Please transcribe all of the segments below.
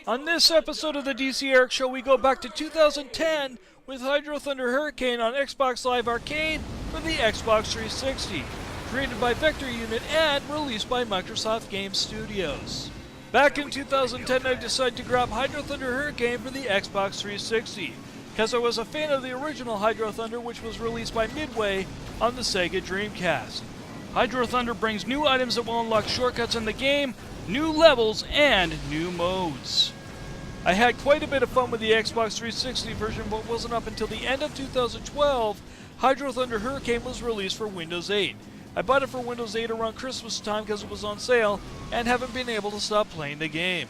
On this episode of the DCeric Show, we go back to 2010 with Hydro Thunder Hurricane on Xbox Live Arcade for the Xbox 360, created by Vector Unit and released by Microsoft Game Studios. Back in 2010, I decided to grab Hydro Thunder Hurricane for the Xbox 360, because I was a fan of the original Hydro Thunder, which was released by Midway on the Sega Dreamcast. Hydro Thunder brings new items that will unlock shortcuts in the game, new levels, and new modes. I had quite a bit of fun with the Xbox 360 version, but it wasn't up until the end of 2012 Hydro Thunder Hurricane was released for Windows 8. I bought it for Windows 8 around Christmas time because it was on sale, and haven't been able to stop playing the game.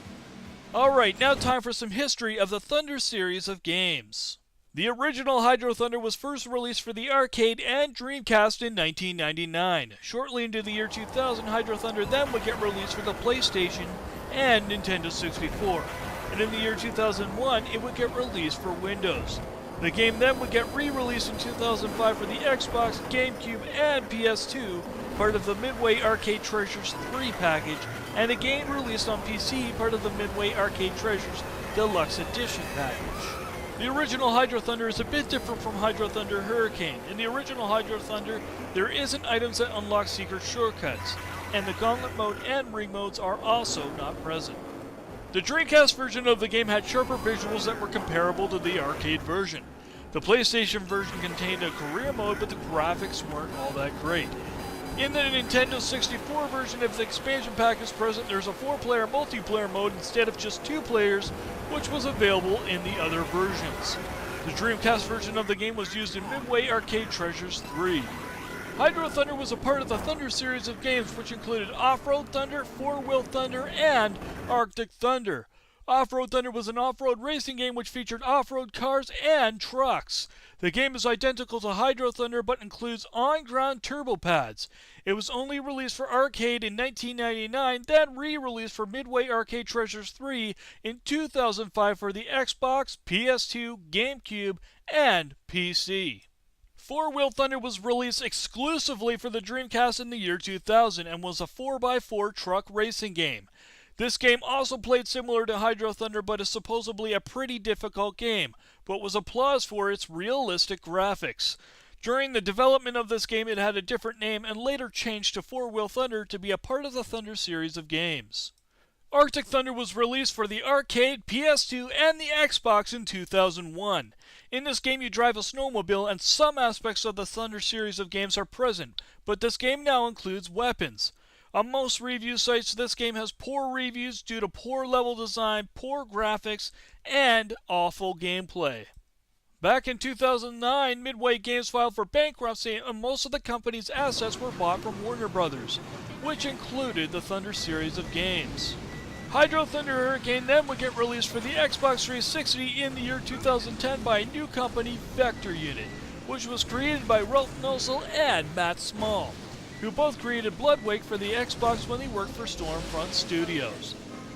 Alright, now time for some history of the Thunder series of games. The original Hydro Thunder was first released for the arcade and Dreamcast in 1999. Shortly into the year 2000, Hydro Thunder then would get released for the PlayStation and Nintendo 64. And in the year 2001, it would get released for Windows. The game then would get re-released in 2005 for the Xbox, GameCube, and PS2, part of the Midway Arcade Treasures 3 package, and again released on PC, part of the Midway Arcade Treasures Deluxe Edition package. The original Hydro Thunder is a bit different from Hydro Thunder Hurricane. In the original Hydro Thunder, there isn't items that unlock secret shortcuts, and the Gauntlet mode and Ring modes are also not present. The Dreamcast version of the game had sharper visuals that were comparable to the arcade version. The PlayStation version contained a career mode, but the graphics weren't all that great. In the Nintendo 64 version, if the expansion pack is present, there's a 4-player multiplayer mode instead of just 2 players, which was available in the other versions. The Dreamcast version of the game was used in Midway Arcade Treasures 3. Hydro Thunder was a part of the Thunder series of games, which included Off-Road Thunder, Four-Wheel Thunder, and Arctic Thunder. Off-Road Thunder was an off-road racing game which featured off-road cars and trucks. The game is identical to Hydro Thunder but includes on-ground turbo pads. It was only released for arcade in 1999, then re-released for Midway Arcade Treasures 3 in 2005 for the Xbox, PS2, GameCube, and PC. Four-Wheel Thunder was released exclusively for the Dreamcast in the year 2000 and was a 4x4 truck racing game. This game also played similar to Hydro Thunder but is supposedly a pretty difficult game, but was applauded for its realistic graphics. During the development of this game, it had a different name and later changed to Four-Wheel Thunder to be a part of the Thunder series of games. Arctic Thunder was released for the arcade, PS2, and the Xbox in 2001. In this game you drive a snowmobile and some aspects of the Thunder series of games are present, but this game now includes weapons. On most review sites, this game has poor reviews due to poor level design, poor graphics, and awful gameplay. Back in 2009, Midway Games filed for bankruptcy and most of the company's assets were bought from Warner Brothers, which included the Thunder series of games. Hydro Thunder Hurricane then would get released for the Xbox 360 in the year 2010 by a new company, Vector Unit, which was created by Ralph Nosel and Matt Small, who both created Bloodwake for the Xbox when they worked for Stormfront Studios.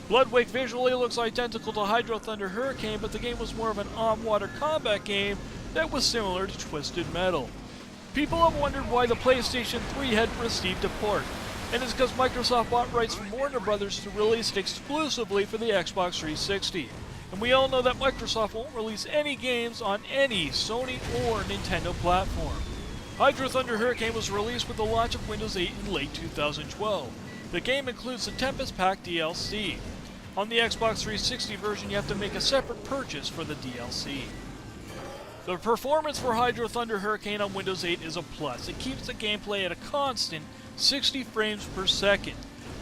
Bloodwake visually looks identical to Hydro Thunder Hurricane, but the game was more of an on-water combat game that was similar to Twisted Metal. People have wondered why the PlayStation 3 hadn't received a port, and it's because Microsoft bought rights from Warner Brothers to release it exclusively for the Xbox 360. And we all know that Microsoft won't release any games on any Sony or Nintendo platform. Hydro Thunder Hurricane was released with the launch of Windows 8 in late 2012. The game includes the Tempest Pack DLC. On the Xbox 360 version, you have to make a separate purchase for the DLC. The performance for Hydro Thunder Hurricane on Windows 8 is a plus. It keeps the gameplay at a constant 60 frames per second.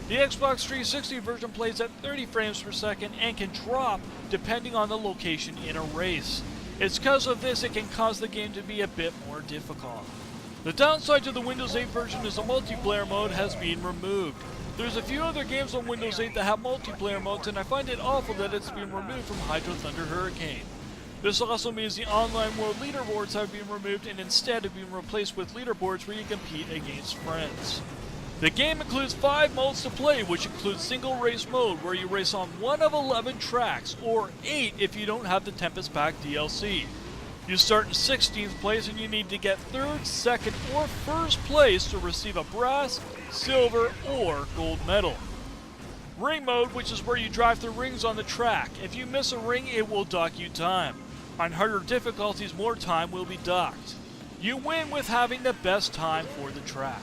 The Xbox 360 version plays at 30 frames per second and can drop depending on the location in a race. It's because of this it can cause the game to be a bit more difficult. The downside to the Windows 8 version is the multiplayer mode has been removed. There's a few other games on Windows 8 that have multiplayer modes, and I find it awful that it's been removed from Hydro Thunder Hurricane. This also means the online world leaderboards have been removed and instead have been replaced with leaderboards where you compete against friends. The game includes 5 modes to play, which includes single race mode where you race on one of 11 tracks, or 8 if you don't have the Tempest Pack DLC. You start in 16th place and you need to get 3rd, 2nd, or 1st place to receive a brass, silver, or gold medal. Ring mode, which is where you drive through rings on the track. If you miss a ring, it will dock you time. On harder difficulties, more time will be docked. You win with having the best time for the track.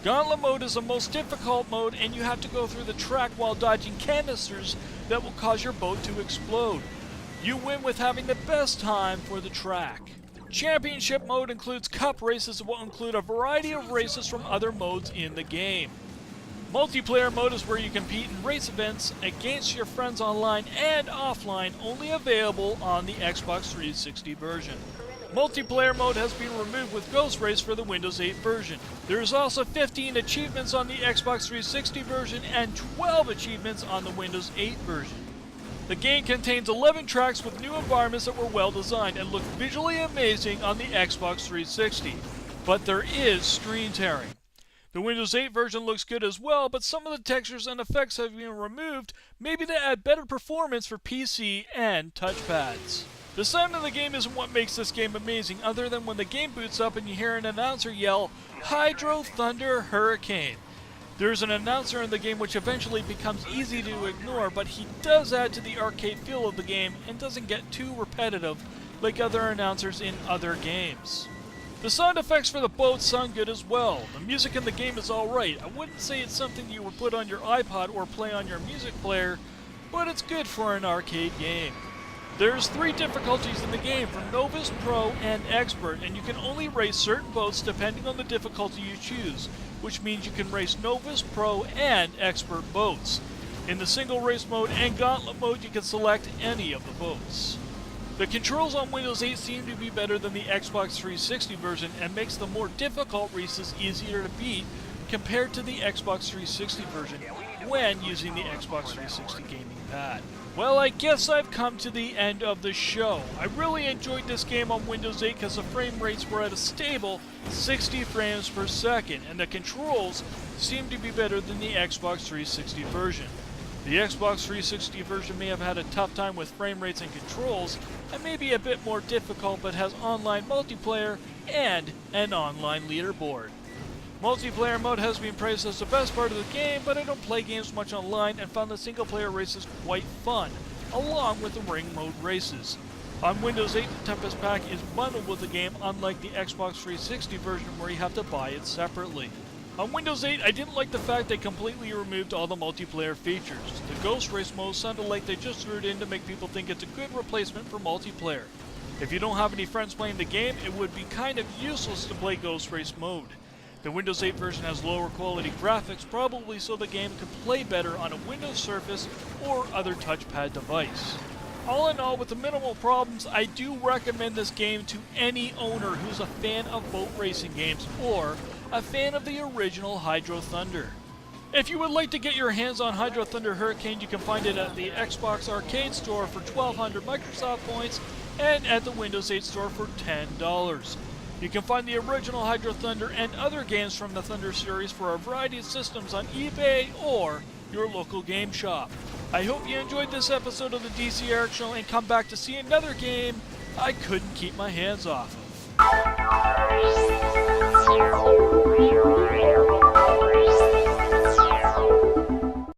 Gauntlet mode is the most difficult mode, and you have to go through the track while dodging canisters that will cause your boat to explode. You win with having the best time for the track. Championship mode includes cup races that will include a variety of races from other modes in the game. Multiplayer mode is where you compete in race events against your friends online and offline, only available on the Xbox 360 version. Multiplayer mode has been removed with Ghost Race for the Windows 8 version. There is also 15 achievements on the Xbox 360 version and 12 achievements on the Windows 8 version. The game contains 11 tracks with new environments that were well designed and look visually amazing on the Xbox 360, but there is screen tearing. The Windows 8 version looks good as well, but some of the textures and effects have been removed, maybe to add better performance for PC and touchpads. The sound of the game isn't what makes this game amazing, other than when the game boots up and you hear an announcer yell, "Hydro Thunder Hurricane." There's an announcer in the game which eventually becomes easy to ignore, but he does add to the arcade feel of the game and doesn't get too repetitive like other announcers in other games. The sound effects for the boats sound good as well. The music in the game is alright. I wouldn't say it's something you would put on your iPod or play on your music player, but it's good for an arcade game. There's 3 difficulties in the game, from Novice, Pro, and Expert, and you can only race certain boats depending on the difficulty you choose, which means you can race Novice, Pro, and Expert boats. In the single race mode and Gauntlet mode, you can select any of the boats. The controls on Windows 8 seem to be better than the Xbox 360 version and makes the more difficult races easier to beat compared to the Xbox 360 version when using the Xbox 360 gaming pad. Well, I guess I've come to the end of the show. I really enjoyed this game on Windows 8 because the frame rates were at a stable 60 frames per second, and the controls seem to be better than the Xbox 360 version. The Xbox 360 version may have had a tough time with frame rates and controls, and may be a bit more difficult, but has online multiplayer and an online leaderboard. Multiplayer mode has been praised as the best part of the game, but I don't play games much online and found the single player races quite fun, along with the ring mode races. On Windows 8, the Tempest Pack is bundled with the game, unlike the Xbox 360 version where you have to buy it separately. On Windows 8, I didn't like the fact they completely removed all the multiplayer features. The Ghost Race mode sounded like they just threw it in to make people think it's a good replacement for multiplayer. If you don't have any friends playing the game, it would be kind of useless to play Ghost Race mode. The Windows 8 version has lower quality graphics, probably so the game can play better on a Windows Surface or other touchpad device. All in all, with the minimal problems, I do recommend this game to any owner who's a fan of boat racing games or a fan of the original Hydro Thunder. If you would like to get your hands on Hydro Thunder Hurricane, you can find it at the Xbox Arcade Store for 1,200 Microsoft points and at the Windows 8 Store for $10. You can find the original Hydro Thunder and other games from the Thunder series for a variety of systems on eBay or your local game shop. I hope you enjoyed this episode of the DCeric Show and come back to see another game I couldn't keep my hands off of.